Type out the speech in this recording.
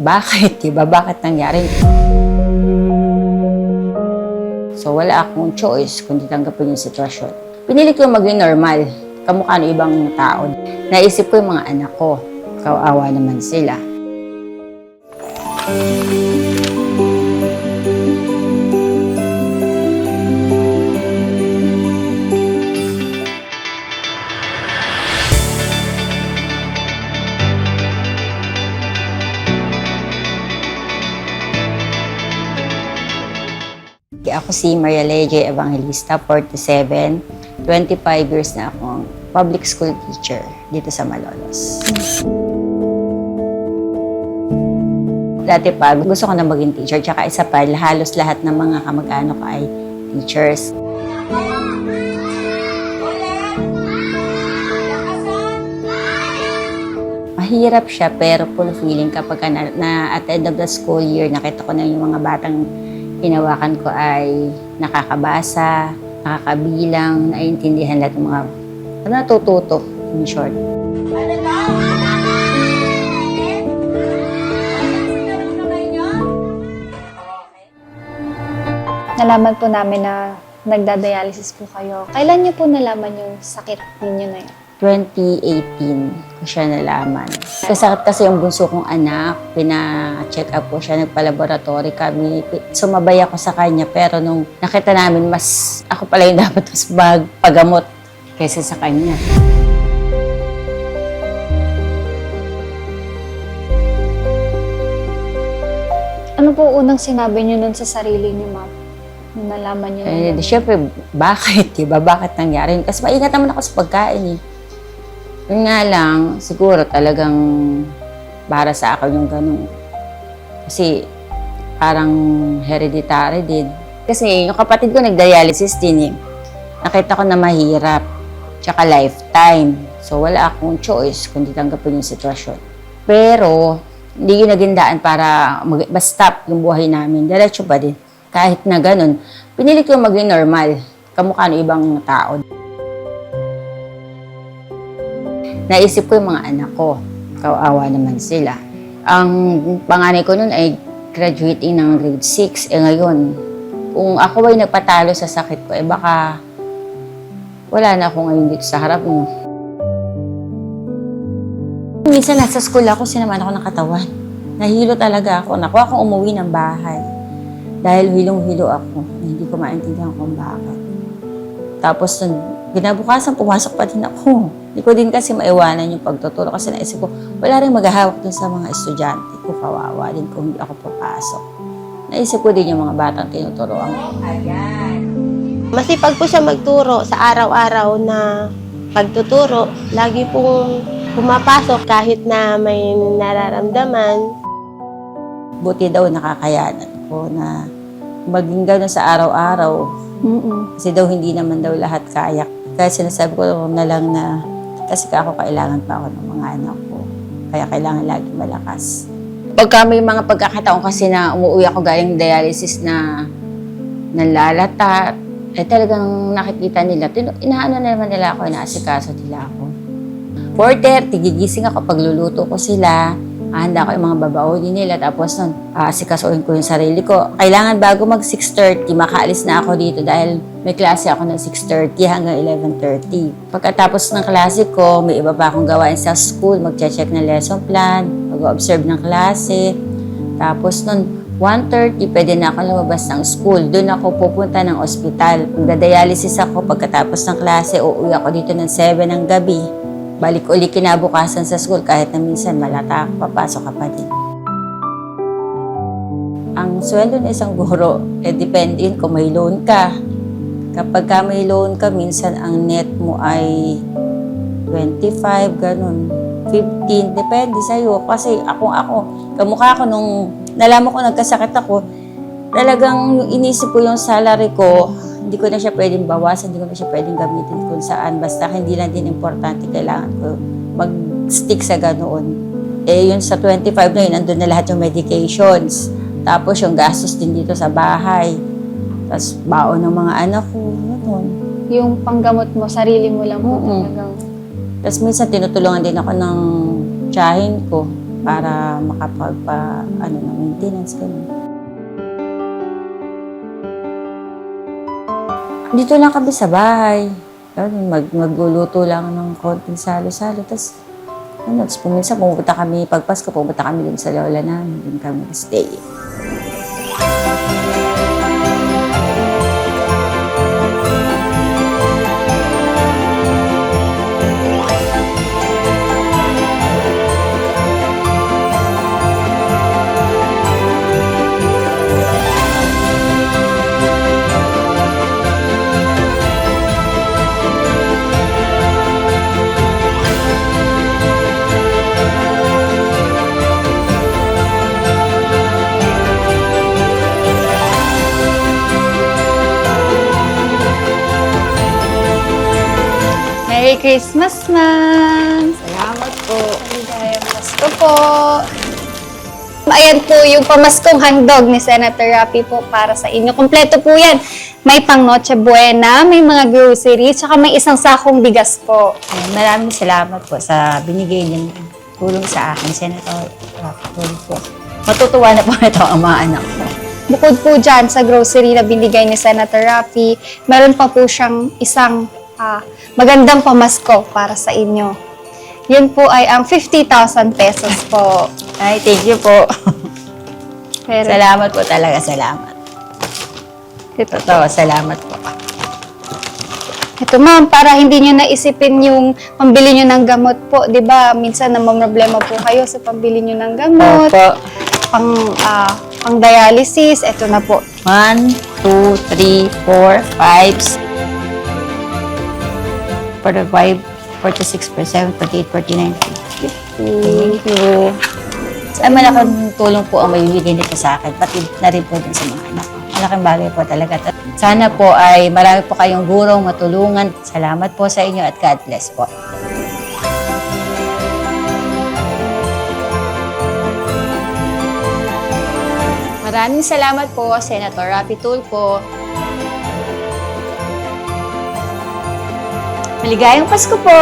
Bakit? Diba? Bakit nangyari? So, wala akong choice kundi tanggapin yung sitwasyon. Pinili ko maging normal, kamukha ng ibang tao. Naisip ko yung mga anak ko. Kawawa naman sila. Ako si Maria Leje Evangelista, 47. 25 years na akong public school teacher dito sa Malolos. Dati pa, gusto ko na maging teacher. Tsaka isa pa, halos lahat ng mga kamag-anak ko ay teachers. Mahirap siya pero fulfilling kapag at the end of the school year, nakita ko na yung mga batang hinawakan ko ay nakakabasa, nakakabilang, naiintindihan lahat ng mga natututo, in short. Nalaman po namin na nagdadialysis po kayo. Kailan niyo po nalaman yung sakit ninyo na yun? 2018 ko siya nalaman. Kasakit kasi yung bunso kong anak, pina-check up ko siya, nagpa-laboratory kami. Sumabay ako sa kanya, pero nung nakita namin, mas ako pala yung dapat mas magpagamot kaysa sa kanya. Ano po unang sinabi niyo nun sa sarili niyo, ma'am? Nung nalaman niyo na Siyempre, bakit? Diba? Bakit nangyari? Kasi maingat naman ako sa pagkain eh. Yun nga lang, siguro talagang para sa akin yung ganun. Kasi parang hereditary din. Kasi yung kapatid ko nag-dialysis din eh. Nakita ko na mahirap. Tsaka lifetime. So wala akong choice kundi tanggapin yung sitwasyon. Pero hindi yun naging daan para ma-stop yung buhay namin. Diretso pa din. Kahit na ganun, pinili ko maging normal. Kamukha ng ibang tao. Naisip ko yung mga anak ko. Kawawa naman sila. Ang panganay ko nun ay graduating ng grade 6. Ngayon, kung ako ay nagpatalo sa sakit ko, baka wala na ako ngayon dito sa harap mo. Minsan nasa school ako, sinaman ako ng katawan. Nahilo talaga ako. Naku, akong umuwi ng bahay. Dahil hilong-hilo ako. Hindi ko maintindihan kung bakit. Tapos, ginabukasan, pumasok pa din ako. Hindi ko din kasi maiwanan yung pagtuturo kasi naisip ko, wala rin maghahawak dun sa mga estudyante ko. Kawawa din kung hindi ako papasok. Naisip ko din yung mga batang tinuturoan ko. Ayan. Masipag po siya magturo sa araw-araw na pagtuturo. Lagi pong pumapasok kahit na may nararamdaman. Buti daw nakakayanan ko na maging gano'n sa araw-araw. Kasi daw hindi naman daw lahat kaya. Kaya sinasabi ko na lang na kasi ako kailangan pa ako ng mga anak ko. Kaya kailangan lagi malakas. Pagka may mga pagkakataon kasi na umuwi ako galing dialysis na nalalata, talagang nakikita nila. Inaano na naman nila ako, inaasikaso nila ako. 4:30, gigising ako, pagluluto ko sila. Handa ko yung mga babaonin nila. Tapos nun, asikasuhin ko yung sarili ko. Kailangan bago mag 6:30, makaalis na ako dito dahil may klase ako ng 6:30 hanggang 11:30. Pagkatapos ng klase ko, may iba pa akong gawain sa school. Mag-check ng lesson plan, mag-observe ng klase. Tapos nun, 1:30, pwede na ako lumabas ng school. Doon ako pupunta ng ospital. Magda-dialysis ako pagkatapos ng klase. Uuwi ako dito ng 7 ng gabi. Balik uli kinabukasan sa school kahit na minsan malata ako, papasok ka pa din. Ang sweldo ng isang guro, depende kung may loan ka. Kapag ka may loan ka, minsan ang net mo ay 25, ganun. 15, depende sa'yo. Kasi ako, kamukha ko nung nalaman ko nagkasakit ako, talagang inisip ko yung salary ko, hindi ko na siya pwedeng bawasan, hindi ko na siya pwedeng gamitin kung saan. Basta hindi lang din importante, kailangan ko mag-stick sa ganoon. Yun sa 25 na yun, nandun na lahat yung medications. Tapos yung gastos din dito sa bahay. Tapos baon ng mga anak ko, gano'n. Yung panggamot mo, sarili mo lang po talagang. Tapos minsan tinutulungan din ako ng tiyahin ko. para ng maintenance, ganun. Dito lang kami sa bahay. Magluluto lang ng konting salo-salo. Tapos puminsan pumunta kami, pag Pasko, pumunta kami dun sa lola namin. Dun kami stay. Merry Christmas, ma'am! Salamat po. Maligayang Pasko po! Ayan po yung pamaskong handog ni Senator Rapi po para sa inyo. Kompleto po yan. May pang Noche Buena, may mga groceries, tsaka may isang sakong bigas po. Maraming salamat po sa binigay niyong tulong sa akin, Senator Rapi po. Matutuwa na po ito ang mga anak ko. Bukod po dyan sa grocery na binigay ni Senator Rapi, meron pa po siyang isang magandang pamasko para sa inyo. Yun po ay ang 50,000 pesos po. Ay, thank you po. Pero, Salamat po talaga, salamat. ito, Totoo, salamat po. ito ma'am, para hindi nyo naisipin yung pambili nyo ng gamot po. Di ba minsan namamroblema po kayo sa pambili nyo ng gamot. Opo. Pang dialysis, ito na po. 1, 2, 3, 4, 5, 45, 46, 47, 48, 49, 50. Thank you. Ay, malaking tulong po ang maibigay nito sa akin, pati na rin po din sa mga anak ko. Malaking bagay po talaga. Sana po ay marami po kayong gurong matulungan. Salamat po sa inyo at God bless po. Maraming salamat po, Senator Rapi Tulfo. Maligayang Pasko po!